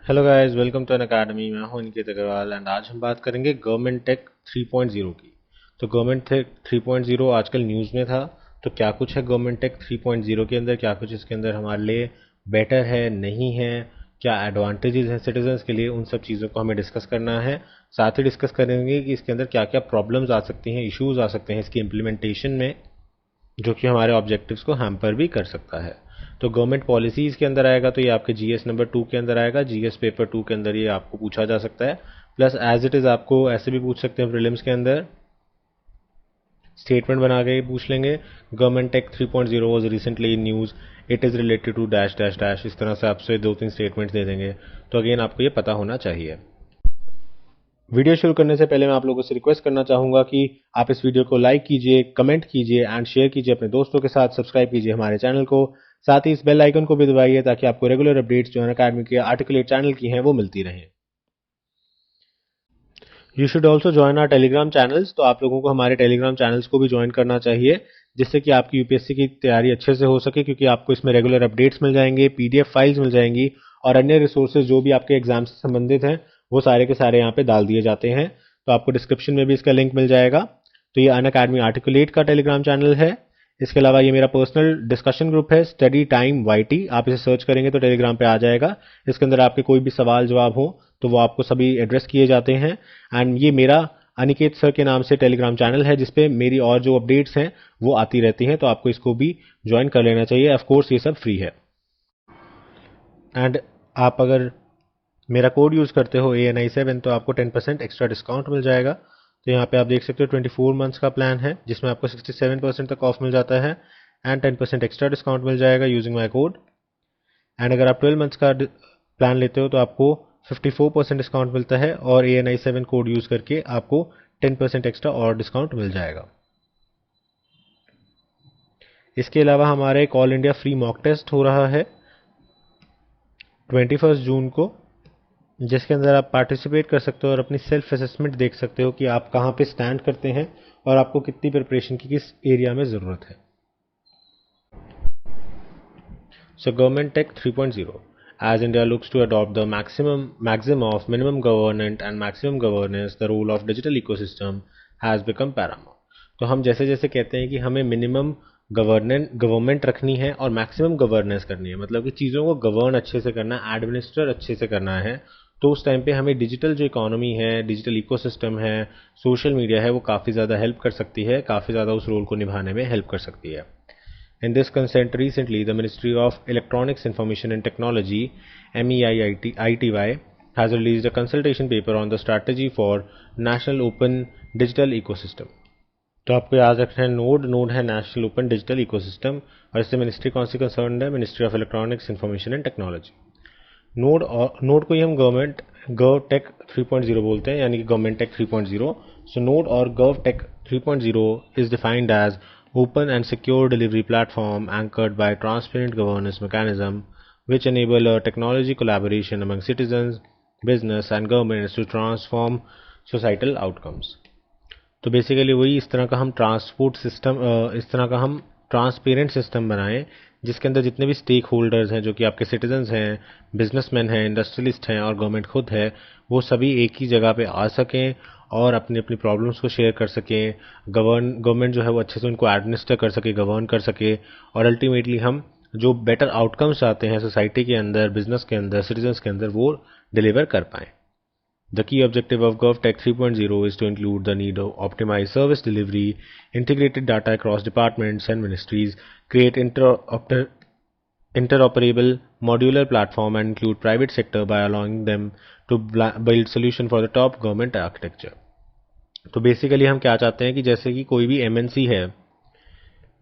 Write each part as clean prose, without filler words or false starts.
Hello guys, welcome to Unacademy. मैं हूं Aniket Agarwal and आज हम बात करेंगे गवर्नमेंट टेक 3.0 की। तो गवर्नमेंट टेक 3.0 आजकल न्यूज़ में था। तो क्या कुछ है गवर्नमेंट टेक 3.0 के अंदर, क्या कुछ इसके अंदर हमारे लिए बेटर है, नहीं है, क्या एडवांटेजेस हैं सिटीजन्स के लिए, उन सब चीज़ों को हमें डिस्कस करना है। साथ ही डिस्कस करेंगे कि इसके अंदर क्या क्या प्रॉब्लम्स आ सकती हैं, इश्यूज आ सकते हैं इसकी इम्प्लीमेंटेशन में, जो कि हमारे ऑब्जेक्टिव्स को हैम्पर भी कर सकता है। तो गवर्नमेंट पॉलिसीज़ के अंदर आएगा तो ये आपके जीएस नंबर 2 के अंदर आएगा, जीएस पेपर 2 के अंदर ये आपको पूछा जा सकता है। प्लस एज इट इज़ आपको ऐसे भी पूछ सकते हैं प्रीलिम्स के अंदर, स्टेटमेंट बना के पूछ लेंगे। Government tech 3.0 was recently in news, it is related to dash dash dash, इस तरह से आपसे 2-3 स्टेटमेंट्स दे देंगे। तो अगेन आपको ये पता होना चाहिए। वीडियो शुरू करने से पहले मैं आप लोगों से रिक्वेस्ट करना चाहूंगा कि आप इस वीडियो को लाइक कीजिए, कमेंट कीजिए एंड शेयर कीजिए अपने दोस्तों के साथ, सब्सक्राइब कीजिए हमारे चैनल को। साथ ही इस बेल आइकन को भी दबाइए ताकि आपको रेगुलर अपडेट्स जो अनअकैडमी के आर्टिकुलेट चैनल की हैं वो मिलती रहें। You should also join our Telegram channels. तो आप लोगों को हमारे टेलीग्राम चैनल्स को भी ज्वाइन करना चाहिए, जिससे कि आपकी यूपीएससी की तैयारी अच्छे से हो सके, क्योंकि आपको इसमें रेगुलर अपडेट्स मिल जाएंगे, पीडीएफ फाइल्स मिल जाएंगी और अन्य रिसोर्सेज जो भी आपके एग्जाम से संबंधित हैं वो सारे के सारे यहाँ पे डाल दिए जाते हैं। तो आपको डिस्क्रिप्शन में भी इसका लिंक मिल जाएगा। तो ये अनअकैडमी आर्टिकुलेट का टेलीग्राम चैनल है। इसके अलावा ये मेरा पर्सनल डिस्कशन ग्रुप है, स्टडी टाइम वाईटी। आप इसे सर्च करेंगे तो टेलीग्राम पे आ जाएगा। इसके अंदर आपके कोई भी सवाल जवाब हो तो वो आपको सभी एड्रेस किए जाते हैं। एंड ये मेरा अनिकेत सर के नाम से टेलीग्राम चैनल है, जिसपे मेरी और जो अपडेट्स हैं वो आती रहती हैं। तो आपको इसको भी ज्वाइन कर लेना चाहिए। ऑफ कोर्स ये सब फ्री है। एंड आप अगर मेरा कोड यूज़ करते हो ANI7 तो आपको 10% एक्स्ट्रा डिस्काउंट मिल जाएगा। तो यहाँ पे आप देख सकते हो 24 मंथ्स का प्लान है, जिसमें आपको 67% तक ऑफ मिल जाता है एंड 10% एक्स्ट्रा डिस्काउंट मिल जाएगा यूजिंग माई कोड। एंड अगर आप 12 मंथ्स का प्लान लेते हो तो आपको 54% डिस्काउंट मिलता है और ANI7 कोड यूज़ करके आपको 10% एक्स्ट्रा और डिस्काउंट मिल जाएगा। इसके अलावा हमारा एक all India free mock test हो रहा है 21 जून को, जिसके अंदर आप पार्टिसिपेट कर सकते हो और अपनी सेल्फ असेसमेंट देख सकते हो कि आप कहाँ पे स्टैंड करते हैं और आपको कितनी प्रिपरेशन की किस एरिया में ज़रूरत है। So Government Tech 3.0, as India looks to adopt the maxim of minimum governance and maximum governance, the role of digital ecosystem has become paramount. तो हम जैसे जैसे कहते हैं कि हमें मिनिमम गवर्नमेंट रखनी है और मैक्सिमम गवर्नेंस करनी है, मतलब कि चीज़ों को गवर्न अच्छे से करना है, एडमिनिस्टर अच्छे से करना है, तो उस टाइम पे हमें डिजिटल जो इकोनॉमी है, डिजिटल इकोसिस्टम है, सोशल मीडिया है, वो काफ़ी ज़्यादा हेल्प कर सकती है, काफ़ी ज़्यादा उस रोल को निभाने में हेल्प कर सकती है। In this consent, recently the Ministry of Electronics, Information and Technology (MEIITY) has released a consultation paper on the strategy for National Open Digital Ecosystem. तो आपको याद रखना है नोड है नेशनल ओपन डिजिटल इकोसिस्टम, और इससे मिनिस्ट्री कौन सी concern है? Ministry of electronics, information and technology. Node को ही हम गव टेक 3.0 बोलते हैं, यानी कि गवर्नमेंट टेक 3.0। सो नोड और gov tech 3.0 is defined as open and secure delivery platform anchored by transparent governance mechanism which enable a technology collaboration among citizens, business and governments to transform societal outcomes. तो basically वही, इस तरह का हम transport system, इस तरह का हम ट्रांसपेरेंट सिस्टम बनाएं जिसके अंदर जितने भी स्टेक होल्डर्स हैं, जो कि आपके सिटीजन्स हैं, बिजनेसमैन हैं, इंडस्ट्रियलिस्ट हैं और गवर्नमेंट खुद है, वो सभी एक ही जगह पे आ सकें और अपनी अपनी प्रॉब्लम्स को शेयर कर सकें। गवर्नमेंट जो है वो अच्छे से उनको एडमिनिस्टर कर सके, गवर्न कर सके, और अल्टीमेटली हम जो बेटर आउटकम्स चाहते हैं सोसाइटी के अंदर, बिजनेस के अंदर, सिटीजन्स के अंदर, वो डिलीवर कर पाएँ। The key objective of GovTech 3.0 is to include the need of optimized service delivery, integrated data across departments and ministries, create interoperable modular platform and include private sector by allowing them to build solution for the top government architecture. तो basically हम क्या चाहते हैं कि जैसे कि कोई भी MNC है,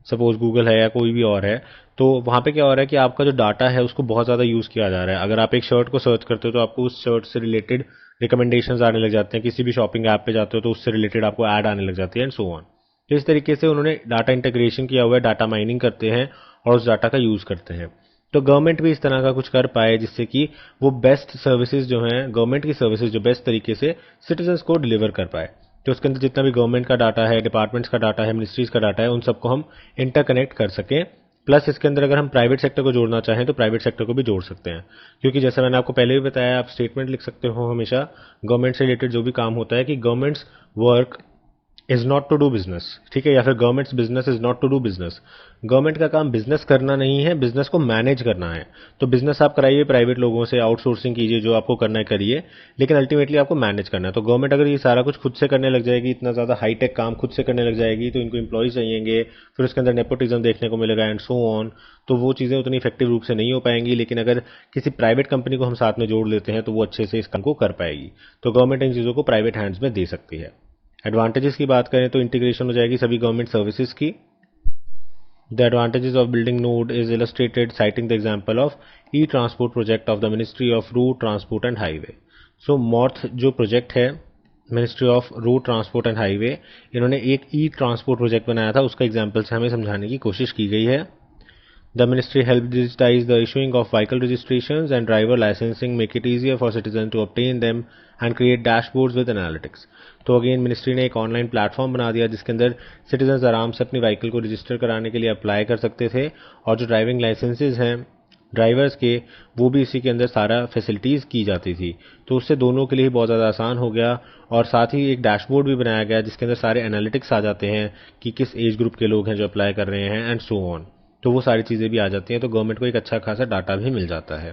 सपोज गूगल है या कोई भी और है, तो वहाँ पे क्या हो रहा है कि आपका जो डाटा है उसको बहुत ज़्यादा यूज़ किया जा रहा है। अगर आप एक शर्ट को सर्च करते हो तो आपको उस शर्ट से रिलेटेड रिकमेंडेशंस आने लग जाते हैं, किसी भी शॉपिंग ऐप पे जाते हो तो उससे रिलेटेड आपको ऐड आने लग जाती है एंड सो ऑन। तो इस तरीके से उन्होंने डाटा इंटीग्रेशन किया हुआ है, डाटा माइनिंग करते हैं और उस डाटा का यूज़ करते हैं। तो गवर्नमेंट भी इस तरह का कुछ कर पाए जिससे कि वो बेस्ट सर्विसेज जो हैं, गवर्नमेंट की सर्विसेज जो बेस्ट तरीके से सिटीजन्स को डिलीवर कर पाए। तो उसके अंदर जितना भी गवर्नमेंट का डाटा है, डिपार्टमेंट्स का डाटा है, मिनिस्ट्रीज का डाटा है, उन सबको हम इंटरकनेक्ट कर सकें प्लस इसके अंदर अगर हम प्राइवेट सेक्टर को जोड़ना चाहें तो प्राइवेट सेक्टर को भी जोड़ सकते हैं, क्योंकि जैसा मैंने आपको पहले भी बताया, आप स्टेटमेंट लिख सकते हो हमेशा गवर्नमेंट से रिलेटेड जो भी काम होता है कि government's work is not to do business, ठीक है, या फिर government's business is not to do business. Government का काम बिजनेस करना नहीं है, बिजनेस को मैनेज करना है। तो बिजनेस आप कराइए प्राइवेट लोगों से, आउटसोर्सिंग कीजिए, जो आपको करना है करिए, लेकिन अल्टीमेटली आपको मैनेज करना है। तो गवर्नमेंट अगर ये सारा कुछ खुद से करने लग जाएगी, इतना ज्यादा हाईटेक काम खुद से करने लग जाएगी, तो इनको एम्प्लॉयज चाहिएंगे, फिर उसके अंदर नेपोटिज्म देखने को मिलेगा एंड सो ऑन, तो वो चीजें उतनी इफेक्टिव रूप से नहीं हो पाएंगी। लेकिन अगर किसी प्राइवेट कंपनी को हम साथ में जोड़ लेते हैं तो वो अच्छे से इस काम को कर पाएगी। तो गवर्नमेंट इन चीजों को प्राइवेट हैंड्स में दे सकती है। एडवांटेजेस की बात करें तो इंटीग्रेशन हो जाएगी सभी गवर्नमेंट सर्विसेज की। The advantages of building node is illustrated citing the example of e transport project of the ministry of road transport and highway. So MoRTH जो प्रोजेक्ट है ministry of road transport and highway, इन्होंने एक ई transport project बनाया था, उसका example से हमें समझाने की कोशिश की गई है। The ministry helped digitize the issuing of vehicle registrations and driver licensing, make it easier for citizens to obtain them and create dashboards with analytics. तो अगेन मिनिस्ट्री ने एक ऑनलाइन प्लेटफॉर्म बना दिया जिसके अंदर सिटीजन्स आराम से अपनी व्हीकल को रजिस्टर कराने के लिए अप्लाई कर सकते थे, और जो ड्राइविंग लाइसेंसेज हैं ड्राइवर्स के, वो भी इसी के अंदर सारा फैसिलिटीज़ की जाती थी। तो उससे दोनों के लिए बहुत ज़्यादा आसान हो गया, और साथ ही एक डैशबोर्ड भी बनाया गया जिसके अंदर सारे एनालिटिक्स आ जाते हैं कि किस एज ग्रुप के लोग हैं जो अप्लाई कर रहे हैं एंड सो ऑन। तो वो सारी चीज़ें भी आ जाती हैं, तो गवर्नमेंट को एक अच्छा खासा डाटा भी मिल जाता है।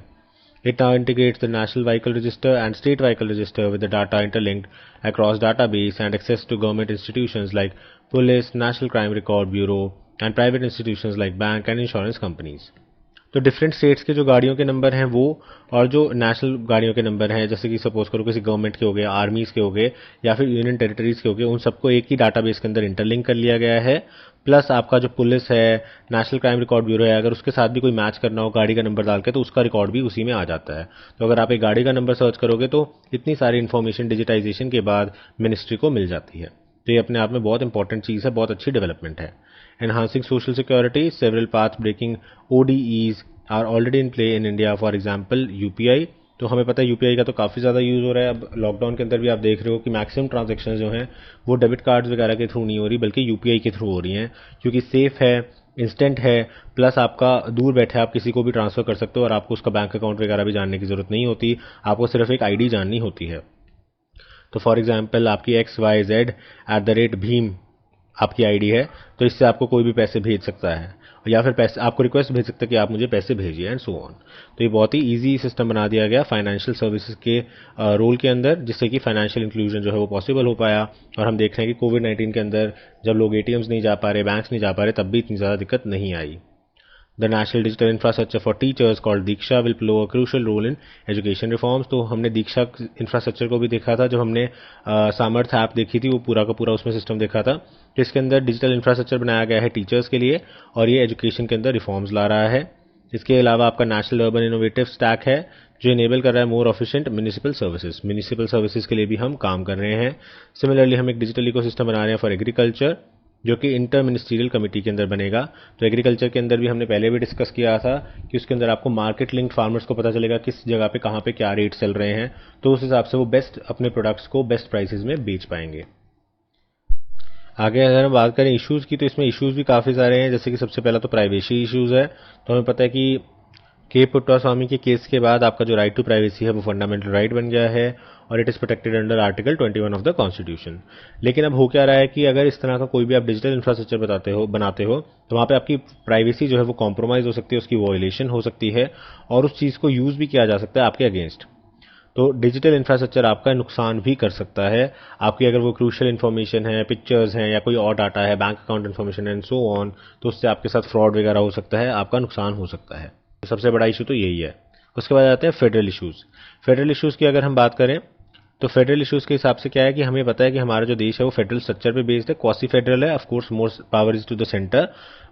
It now integrates the national vehicle register and state vehicle register with the data interlinked across database and access to government institutions like police, national crime record bureau and private institutions like bank and insurance companies. तो different states के जो गाड़ियों के number हैं वो, और जो national गाड़ियों के नंबर हैं, जैसे कि सपोज करो किसी गवर्नमेंट के हो गए, आर्मीज के हो गए, या फिर यूनियन टेरिटरीज के हो गए, उन सबको एक ही डाटाबेस के अंदर इंटरलिंक कर लिया गया है। प्लस आपका जो पुलिस है, नेशनल क्राइम रिकॉर्ड ब्यूरो है, अगर उसके साथ भी कोई मैच करना हो गाड़ी का नंबर डाल के, तो उसका रिकॉर्ड भी उसी में आ जाता है। तो अगर आप एक गाड़ी का नंबर सर्च करोगे तो इतनी सारी इन्फॉर्मेशन डिजिटाइजेशन के बाद मिनिस्ट्री को मिल जाती है। तो ये अपने आप में बहुत इंपॉर्टेंट चीज़ है, बहुत अच्छी डेवलपमेंट है। Enhancing social security, several path breaking ODEs are already in play in India, for example UPI। तो हमें पता है UPI का तो काफ़ी ज़्यादा यूज़ हो रहा है। अब लॉकडाउन के अंदर भी आप देख रहे हो कि मैक्सिमम ट्रांजेक्शन जो हैं वो डेबिट कार्ड्स वगैरह के थ्रू नहीं हो रही, बल्कि UPI के थ्रू हो रही हैं, क्योंकि सेफ है, इंस्टेंट है, प्लस आपका दूर बैठे आप किसी को भी ट्रांसफर कर सकते हो, और आपको उसका बैंक अकाउंट वगैरह भी जानने की जरूरत नहीं होती, आपको सिर्फ एक ID जाननी होती है। तो फॉर एग्जाम्पल आपकी XYZ@भीम आपकी आईडी है, तो इससे आपको कोई भी पैसे भेज सकता है, या फिर पैसे आपको रिक्वेस्ट भेज सकता है कि आप मुझे पैसे भेजिए एंड सो ऑन। तो ये बहुत ही इजी सिस्टम बना दिया गया फाइनेंशियल सर्विसेज के रोल के अंदर, जिससे कि फाइनेंशियल इंक्लूजन जो है वो पॉसिबल हो पाया। और हम देख रहे हैं कि कोविड-19 के अंदर जब लोग ATMs नहीं जा पा रहे, बैंक्स नहीं जा पा रहे, तब भी इतनी ज़्यादा दिक्कत नहीं आई। The National Digital Infrastructure for Teachers called Diksha will play a crucial role in education reforms। तो हमने दीक्षा इंफ्रास्ट्रक्चर को भी देखा था, जब हमने सामर्थ ऐप देखी थी, वो पूरा का पूरा उसमें सिस्टम देखा था। तो इसके अंदर डिजिटल इंफ्रास्ट्रक्चर बनाया गया है टीचर्स के लिए, और ये एजुकेशन के अंदर रिफॉर्म्स ला रहा है। इसके अलावा आपका नेशनल अर्बन इनोवेटिव स्टैक है, जो इनेबल कर रहा है more efficient municipal services. Municipal services के लिए भी हम काम कर रहे हैं। सिमिलरली हम एक डिजिटल इकोसिस्टम बना रहे हैं फॉर एग्रीकल्चर, जो कि इंटर मिनिस्ट्रियल कमेटी के अंदर बनेगा। तो एग्रीकल्चर के अंदर भी हमने पहले भी डिस्कस किया था कि उसके अंदर आपको मार्केट लिंक्ड फार्मर्स को पता चलेगा किस जगह पे कहाँ पे क्या रेट चल रहे हैं, तो उस हिसाब से वो बेस्ट अपने प्रोडक्ट्स को बेस्ट प्राइसेस में बेच पाएंगे। आगे अगर हम बात करें इश्यूज की, तो इसमें इश्यूज भी काफ़ी सारे हैं। जैसे कि सबसे पहला तो प्राइवेसी इश्यूज है। तो हमें पता है कि के पुट्टास्वामी के केस के बाद आपका जो राइट टू प्राइवेसी है वो फंडामेंटल राइट बन गया है, और it is protected under article 21 of the constitution. लेकिन अब हो क्या रहा है कि अगर इस तरह का कोई भी आप डिजिटल इंफ्रास्ट्रक्चर बनाते हो, तो वहाँ पे आपकी प्राइवेसी जो है वो कॉम्प्रोमाइज़ हो सकती है, उसकी वॉयलेशन हो सकती है, और उस चीज़ को यूज़ भी किया जा सकता है आपके अगेंस्ट। तो डिजिटल इंफ्रास्ट्रक्चर आपका नुकसान भी कर सकता है। आपकी अगर वो क्रूशियल इन्फॉर्मेशन है, पिक्चर्स हैं, या कोई और डाटा है, bank account information and so on, तो उससे आपके साथ फ्रॉड वगैरह हो सकता है, आपका नुकसान हो सकता है। सबसे बड़ा इशू तो यही है। उसके बाद आते हैं फेडरल इश्यूज। फेडरल इश्यूज की अगर हम बात करें, तो फेडरल इश्यूज के हिसाब से क्या है कि हमें पता है कि हमारा जो देश है वो फेडरल स्ट्रक्चर पे बेस्ड है, क्वासी फेडरल है। Of course more power is to the centre,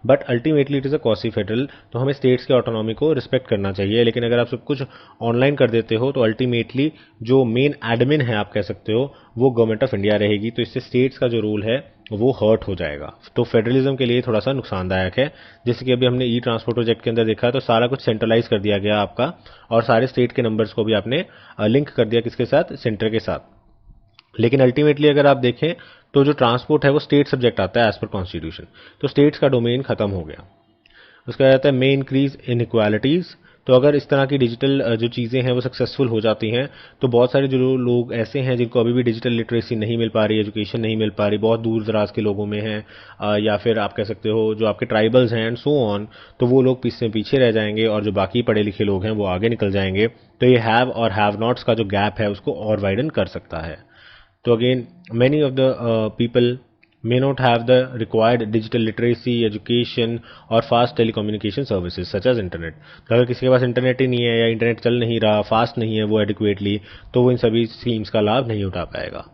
but ultimately it is a quasi federal. तो हमें स्टेट्स के ऑटोनॉमी को रिस्पेक्ट करना चाहिए। लेकिन अगर आप सब कुछ ऑनलाइन कर देते हो, तो अल्टीमेटली जो मेन एडमिन है आप कह सकते हो, वो गवर्नमेंट ऑफ इंडिया रहेगी। तो इससे स्टेट्स का जो रोल है वो हर्ट हो जाएगा। तो फेडरलिज्म के लिए थोड़ा सा नुकसानदायक है। जैसे कि अभी हमने ई ट्रांसपोर्ट प्रोजेक्ट के अंदर देखा, तो सारा कुछ सेंट्रलाइज कर दिया गया आपका, और सारे स्टेट के नंबर्स को भी आपने लिंक कर दिया किसके साथ, सेंटर के साथ। लेकिन अल्टीमेटली अगर आप देखें तो जो ट्रांसपोर्ट है वो स्टेट सब्जेक्ट आता है एज पर कॉन्स्टिट्यूशन, तो स्टेट्स का डोमेन खत्म हो गया। उसका आ जाता है मे इंक्रीज इनइक्वालिटीज़। तो अगर इस तरह की डिजिटल जो चीज़ें हैं वो सक्सेसफुल हो जाती हैं तो बहुत सारे जो लोग ऐसे हैं जिनको अभी भी डिजिटल लिटरेसी नहीं मिल पा रही, एजुकेशन नहीं मिल पा रही, बहुत दूर दराज के लोगों में हैं, या फिर आप कह सकते हो जो आपके ट्राइबल्स हैं एंड सो ऑन, तो वो लोग पीछे पीछे रह जाएंगे और जो बाकी पढ़े लिखे लोग हैं वो आगे निकल जाएंगे। तो ये हैव और हैव नॉट्स का जो गैप है उसको और वाइडन कर सकता है। तो again, many of the people may not have the required digital literacy, education और fast telecommunication services such as internet। तो अगर किसी के पास इंटरनेट ही नहीं है या इंटरनेट चल नहीं रहा, फास्ट नहीं है वो एडिक्वेटली, तो वो इन सभी स्कीम्स का लाभ नहीं उठा पाएगा।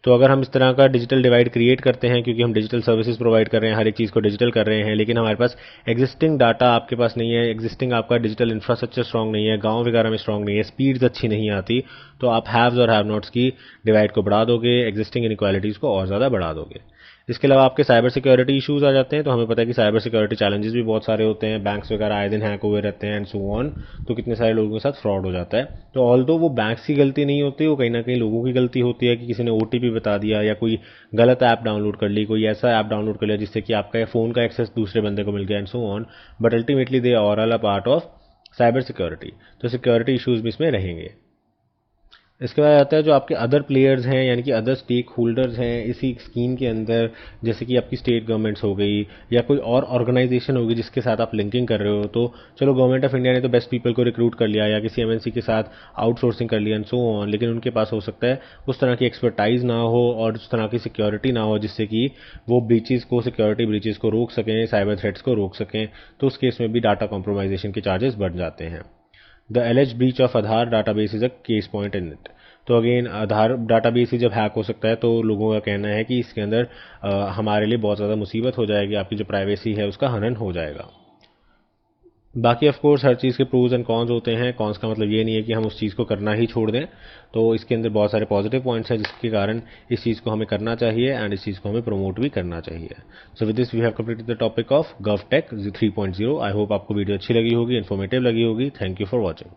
तो अगर हम इस तरह का डिजिटल डिवाइड क्रिएट करते हैं, क्योंकि हम डिजिटल सर्विसेज प्रोवाइड कर रहे हैं, हर एक चीज़ को डिजिटल कर रहे हैं, लेकिन हमारे पास एग्जिस्टिंग डाटा आपके पास नहीं है, एग्जिस्टिंग आपका डिजिटल इंफ्रास्ट्रक्चर स्ट्रांग नहीं है, गांव वगैरह में स्ट्रांग नहीं है, स्पीड्स अच्छी नहीं आती, तो आप हैव्स और हैव नॉट्स की डिवाइड को बढ़ा दोगे, एग्जिस्टिंग इनइक्वालिटीज़ को और ज़्यादा बढ़ा दोगे। इसके अलावा आपके साइबर सिक्योरिटी इशूज़ आ जाते हैं। तो हमें पता है कि साइबर सिक्योरिटी चैलेंजेस भी बहुत सारे होते हैं, बैंक्स वगैरह आए दिन हैक हुए रहते हैं एंड सो ऑन, तो कितने सारे लोगों के साथ फ्रॉड हो जाता है। तो ऑल्दो वो बैंक्स की गलती नहीं होती, वो कहीं ना कहीं लोगों की गलती होती है कि किसी ने ओटीपी बता दिया या कोई गलत ऐप डाउनलोड कर ली, कोई ऐसा ऐप डाउनलोड कर लिया जिससे कि आपका फ़ोन का एक्सेस दूसरे बंदे को मिल गया and so on, but ultimately they are all a part of cyber security. तो सिक्योरिटी इशूज़ भी इसमें रहेंगे। इसके बाद आता है जो आपके अदर प्लेयर्स हैं, यानी कि अदर स्टेक होल्डर्स हैं इसी स्कीम के अंदर, जैसे कि आपकी स्टेट गवर्नमेंट्स हो गई या कोई और ऑर्गेनाइजेशन होगी जिसके साथ आप लिंकिंग कर रहे हो। तो चलो गवर्नमेंट ऑफ इंडिया ने तो बेस्ट पीपल को रिक्रूट कर लिया या किसी एमएनसी के साथ आउटसोर्सिंग कर लिया एंड सो ऑन, लेकिन उनके पास हो सकता है उस तरह की एक्सपर्टाइज ना हो और उस तरह की सिक्योरिटी ना हो जिससे कि वो ब्रीचेस को, सिक्योरिटी ब्रीचेस को रोक सकें, साइबर थ्रेट्स को रोक सकें। तो उस केस में भी डाटा कॉम्प्रोमाइजेशन के चार्जेस बढ़ जाते हैं। The alleged breach of Aadhaar database is a case point in it. तो अगेन आधार डाटाबेस ही जब हैक हो सकता है तो लोगों का कहना है कि इसके अंदर हमारे लिए बहुत ज़्यादा मुसीबत हो जाएगी, आपकी जो प्राइवेसी है उसका हनन हो जाएगा। बाकी ऑफ कोर्स हर चीज़ के प्रोज एंड कॉन्स होते हैं। कॉन्स का मतलब ये नहीं है कि हम उस चीज़ को करना ही छोड़ दें, तो इसके अंदर बहुत सारे पॉजिटिव पॉइंट्स हैं जिसके कारण इस चीज़ को हमें करना चाहिए एंड इस चीज़ को हमें प्रमोट भी करना चाहिए। So with this we have completed the topic of GovTech 3.0। I hope आपको वीडियो अच्छी लगी होगी, इन्फॉर्मेटिव लगी होगी। Thank you for watching.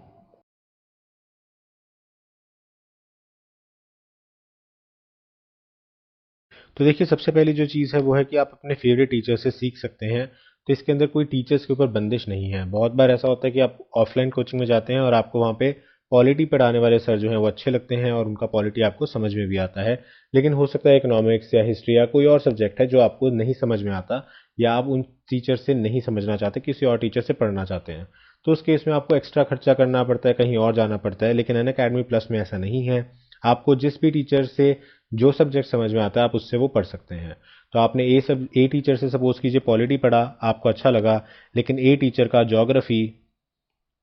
तो देखिए सबसे पहली जो चीज़ है वो है कि आप अपने फेवरेट टीचर से सीख सकते हैं। तो इसके अंदर कोई टीचर्स के ऊपर बंदिश नहीं है। बहुत बार ऐसा होता है कि आप ऑफलाइन कोचिंग में जाते हैं और आपको वहाँ पे पॉलिटी पढ़ाने वाले सर जो हैं वो अच्छे लगते हैं और उनका पॉलिटी आपको समझ में भी आता है, लेकिन हो सकता है इकोनॉमिक्स या हिस्ट्री या कोई और सब्जेक्ट है जो आपको नहीं समझ में आता, या आप उन टीचर से नहीं समझना चाहते, किसी और टीचर से पढ़ना चाहते हैं। तो उस केस में आपको एक्स्ट्रा खर्चा करना पड़ता है, कहीं और जाना पड़ता है। लेकिन अनअकैडमी प्लस में ऐसा नहीं है। आपको जिस भी टीचर से जो सब्जेक्ट समझ में आता है आप उससे वो पढ़ सकते हैं। तो आपने ए टीचर से सपोज कीजिए पॉलिटी पढ़ा, आपको अच्छा लगा, लेकिन ए टीचर का ज्योग्राफी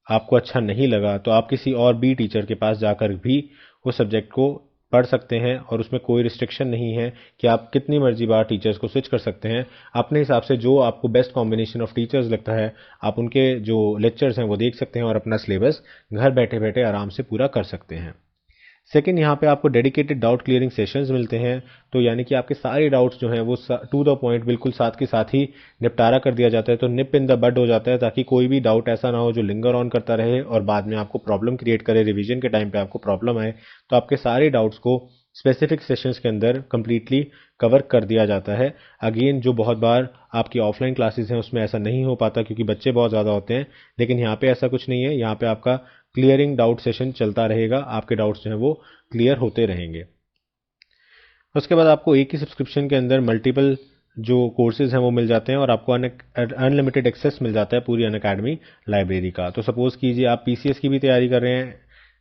आपको अच्छा नहीं लगा, तो आप किसी और बी टीचर के पास जाकर भी उस सब्जेक्ट को पढ़ सकते हैं और उसमें कोई रिस्ट्रिक्शन नहीं है कि आप कितनी मर्जी बार टीचर्स को स्विच कर सकते हैं। अपने हिसाब से जो आपको बेस्ट कॉम्बिनेशन ऑफ टीचर्स लगता है आप उनके जो लेक्चर्स हैं वो देख सकते हैं और अपना सिलेबस घर बैठे बैठे आराम से पूरा कर सकते हैं। सेकंड, यहाँ पे आपको डेडिकेटेड डाउट क्लियरिंग सेशंस मिलते हैं। तो यानी कि आपके सारे डाउट्स जो हैं वो टू द पॉइंट बिल्कुल साथ के साथ ही निपटारा कर दिया जाता है। तो निप इन द बड हो जाता है, ताकि कोई भी डाउट ऐसा ना हो जो लिंगर ऑन करता रहे और बाद में आपको प्रॉब्लम क्रिएट करे, रिवीजन के टाइम पे आपको प्रॉब्लम आए। तो आपके सारे डाउट्स को स्पेसिफिक सेशंस के अंदर कंप्लीटली कवर कर दिया जाता है। अगेन जो बहुत बार आपकी ऑफलाइन क्लासेस हैं उसमें ऐसा नहीं हो पाता क्योंकि बच्चे बहुत ज़्यादा होते हैं, लेकिन यहाँ पे ऐसा कुछ नहीं है। यहाँ पे आपका क्लियरिंग डाउट सेशन चलता रहेगा, आपके डाउट्स जो हैं वो क्लियर होते रहेंगे। उसके बाद आपको एक ही सब्सक्रिप्शन के अंदर मल्टीपल जो कोर्सेज हैं वो मिल जाते हैं और आपको अनलिमिटेड एक्सेस मिल जाता है पूरी अनअकैडमी लाइब्रेरी का। तो सपोज़ कीजिए आप पीसीएस की भी तैयारी कर रहे हैं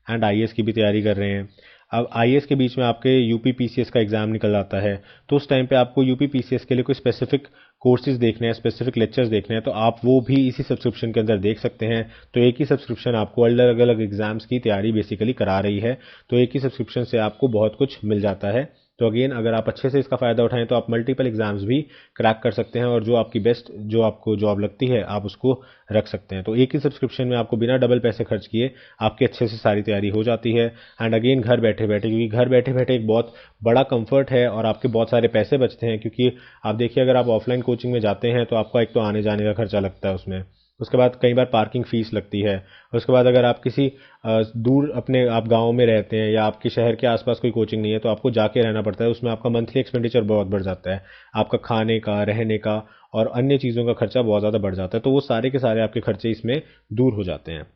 एंड आईएएस की भी तैयारी कर रहे हैं। अब आईएएस के बीच में आपके यूपी पीसीएस का एग्ज़ाम निकल आता है, तो उस टाइम पे आपको यूपी पीसीएस के लिए कोई स्पेसिफिक कोर्सेज देखने हैं, स्पेसिफिक लेक्चर्स देखने हैं, तो आप वो भी इसी सब्सक्रिप्शन के अंदर देख सकते हैं। तो एक ही सब्सक्रिप्शन आपको अलग अलग एग्जाम्स की तैयारी बेसिकली करा रही है। तो एक ही सब्सक्रिप्शन से आपको बहुत कुछ मिल जाता है। तो अगेन अगर आप अच्छे से इसका फ़ायदा उठाएं तो आप मल्टीपल एग्जाम्स भी क्रैक कर सकते हैं और जो आपकी बेस्ट जो आपको जॉब लगती है आप उसको रख सकते हैं। तो एक ही सब्सक्रिप्शन में आपको बिना डबल पैसे खर्च किए आपकी अच्छे से सारी तैयारी हो जाती है। एंड अगेन घर बैठे बैठे, क्योंकि घर बैठे बैठे एक बहुत बड़ा कंफर्ट है और आपके बहुत सारे पैसे बचते हैं। क्योंकि आप देखिए अगर आप ऑफलाइन कोचिंग में जाते हैं तो आपका एक तो आने जाने का खर्चा लगता है उसमें, उसके बाद कई बार पार्किंग फ़ीस लगती है। उसके बाद अगर आप किसी दूर अपने आप गांव में रहते हैं या आपके शहर के आसपास कोई कोचिंग नहीं है तो आपको जाके रहना पड़ता है, उसमें आपका मंथली एक्सपेंडिचर बहुत बढ़ जाता है। आपका खाने का, रहने का और अन्य चीज़ों का खर्चा बहुत ज़्यादा बढ़ जाता है, तो वो सारे के सारे आपके खर्चे इसमें दूर हो जाते हैं।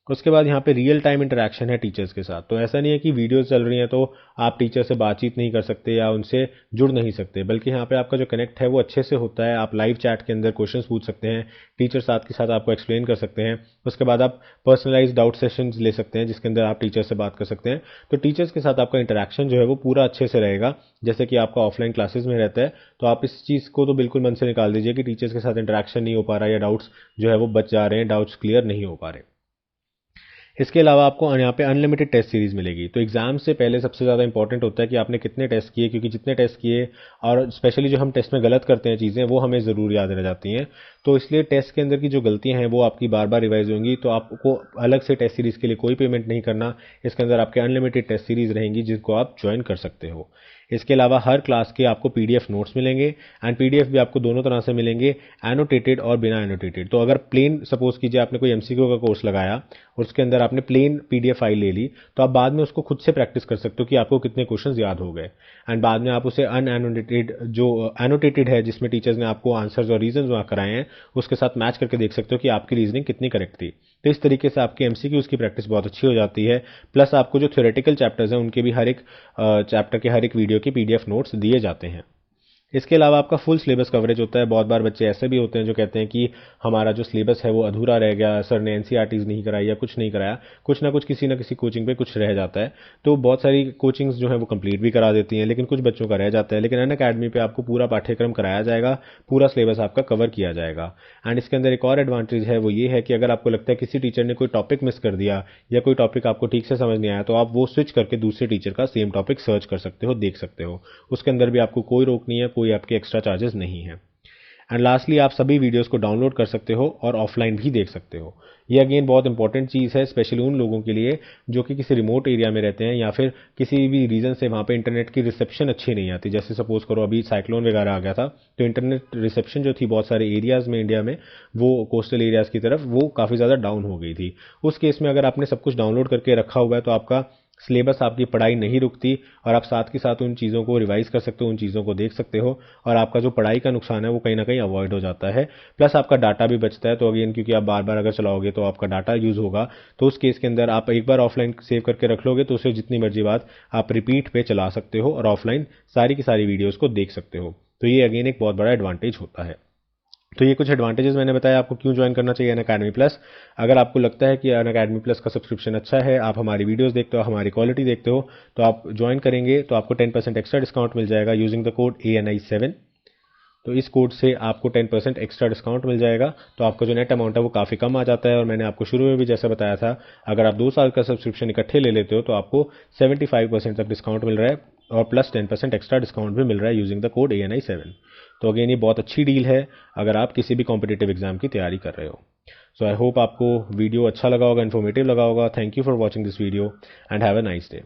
उसके बाद यहाँ पे रियल टाइम इंटरेक्शन है टीचर्स के साथ। तो ऐसा नहीं है कि वीडियोस चल रही हैं तो आप टीचर से बातचीत नहीं कर सकते या उनसे जुड़ नहीं सकते, बल्कि यहाँ पे आपका जो कनेक्ट है वो अच्छे से होता है। आप लाइव चैट के अंदर क्वेश्चंस पूछ सकते हैं, टीचर साथ के साथ आपको एक्सप्लेन कर सकते हैं। उसके बाद आप पर्सनलाइज्ड डाउट सेशंस ले सकते हैं जिसके अंदर आप टीचर से बात कर सकते हैं। तो टीचर्स के साथ आपका इंटरेक्शन जो है वो पूरा अच्छे से रहेगा, जैसे कि आपका ऑफलाइन क्लासेस में रहता है। तो आप इस चीज़ को तो बिल्कुल मन से निकाल दीजिए कि टीचर्स के साथ इंटरेक्शन नहीं हो पा रहा है या डाउट्स जो है वो बच जा रहे हैं, डाउट्स क्लियर नहीं हो पा रहे। इसके अलावा आपको यहाँ पे अनलिमिटेड टेस्ट सीरीज मिलेगी। तो एग्जाम से पहले सबसे ज़्यादा इंपॉर्टेंट होता है कि आपने कितने टेस्ट किए, क्योंकि जितने टेस्ट किए और स्पेशली जो हम टेस्ट में गलत करते हैं चीज़ें, वो हमें ज़रूर याद रह जाती हैं। तो इसलिए टेस्ट के अंदर की जो गलतियां हैं वो आपकी बार बार रिवाइज होंगी। तो आपको अलग से टेस्ट सीरीज के लिए कोई पेमेंट नहीं करना। इसके अंदर आपके अनलिमिटेड टेस्ट सीरीज रहेंगी जिनको आप ज्वाइन कर सकते हो। इसके अलावा हर क्लास के आपको पीडीएफ नोट्स मिलेंगे, एंड पीडीएफ भी आपको दोनों तरह से मिलेंगे, एनोटेटेड और बिना एनोटेटेड। तो अगर प्लेन सपोज कीजिए आपने कोई एमसीक्यू का कोर्स लगाया और उसके अंदर आपने प्लेन पीडीएफ फाइल ले ली, तो आप बाद में उसको खुद से प्रैक्टिस कर सकते हो कि आपको कितने क्वेश्चंस याद हो गए। एंड बाद में आप उसे अनएनोटेटेड जो एनोटेटेड है, जिसमें टीचर्स ने आपको आंसर्स और रीजंस वहाँ कराए हैं, उसके साथ मैच करके देख सकते हो कि आपकी रीजनिंग कितनी करेक्ट थी। तो इस तरीके से आपकी एमसीक्यूज की प्रैक्टिस बहुत अच्छी हो जाती है। प्लस आपको जो थ्योरेटिकल चैप्टर्स हैं उनके भी हर एक चैप्टर के हर एक वीडियो के पीडीएफ नोट्स दिए जाते हैं। इसके अलावा आपका फुल सिलेबस कवरेज होता है। बहुत बार बच्चे ऐसे भी होते हैं जो कहते हैं कि हमारा जो सिलेबस है वो अधूरा रह गया, सर ने एनसीईआरटीज नहीं कराई या कुछ नहीं कराया। कुछ ना कुछ किसी ना किसी कोचिंग पे कुछ रह जाता है। तो बहुत सारी कोचिंग्स जो है वो कंप्लीट भी करा देती हैं, लेकिन कुछ बच्चों का रह जाता है। लेकिन अनअकैडमी पे आपको पूरा पाठ्यक्रम कराया जाएगा, पूरा सिलेबस आपका कवर किया जाएगा। एंड इसके अंदर एक और एडवांटेज है, वो ये है कि अगर आपको लगता है किसी टीचर ने कोई टॉपिक मिस कर दिया या कोई टॉपिक आपको ठीक से समझ नहीं आया, तो आप वो स्विच करके दूसरे टीचर का सेम टॉपिक सर्च कर सकते हो, देख सकते हो। उसके अंदर भी आपको कोई रोक नहीं है, कोई आपके एक्स्ट्रा चार्जेस नहीं है। एंड लास्टली आप सभी वीडियोस को डाउनलोड कर सकते हो और ऑफलाइन भी देख सकते हो। ये अगेन बहुत इंपॉर्टेंट चीज़ है, स्पेशली उन लोगों के लिए जो कि किसी रिमोट एरिया में रहते हैं या फिर किसी भी रीजन से वहाँ पे इंटरनेट की रिसेप्शन अच्छी नहीं आती। जैसे सपोज करो अभी साइक्लोन वगैरह आ गया था, तो इंटरनेट रिसेप्शन जो थी बहुत सारे एरियाज़ में इंडिया में, वो कोस्टल एरियाज़ की तरफ वो काफ़ी ज़्यादा डाउन हो गई थी। उस केस में अगर आपने सब कुछ डाउनलोड करके रखा हुआ है तो आपका सिलेबस, आपकी पढ़ाई नहीं रुकती और आप साथ के साथ उन चीज़ों को रिवाइज कर सकते हो, उन चीज़ों को देख सकते हो, और आपका जो पढ़ाई का नुकसान है वो कहीं ना कहीं अवॉइड हो जाता है। प्लस आपका डाटा भी बचता है। तो अगेन क्योंकि आप बार बार अगर चलाओगे तो आपका डाटा यूज़ होगा, तो उस केस के अंदर आप एक बार ऑफलाइन सेव करके रख लोगे तो उसे जितनी मर्जी बात आप रिपीट पे चला सकते हो और ऑफलाइन सारी की सारी वीडियोज़ को देख सकते हो। तो ये अगेन एक बहुत बड़ा एडवांटेज होता है। तो ये कुछ एडवांटेजेस मैंने बताया आपको क्यों ज्वाइन करना चाहिए अनअकैडमी प्लस। अगर आपको लगता है कि अनअकैडमी प्लस का सब्सक्रिप्शन अच्छा है, आप हमारी वीडियोस देखते हो, हमारी क्वालिटी देखते हो, तो आप ज्वाइन करेंगे तो आपको 10% एक्स्ट्रा डिस्काउंट मिल जाएगा यूजिंग द कोड ANI7। तो इस कोड से आपको 10% एक्स्ट्रा डिस्काउंट मिल जाएगा। तो आपका जो नेट अमाउंट है वो काफ़ी कम आ जाता है। और मैंने आपको शुरू में भी जैसा बताया था, अगर आप 2 साल का सब्सक्रिप्शन इकट्ठे ले लेते हो तो आपको 75% तक डिस्काउंट मिल रहा है और प्लस 10% एक्स्ट्रा डिस्काउंट भी मिल रहा है यूजिंग द कोड ANI7। तो अगेन ये बहुत अच्छी डील है अगर आप किसी भी कॉम्पिटेटिव एग्जाम की तैयारी कर रहे हो। सो आई होप आपको वीडियो अच्छा लगा होगा, इन्फॉर्मेटिव लगा होगा। Thank you for watching this video and have a nice day.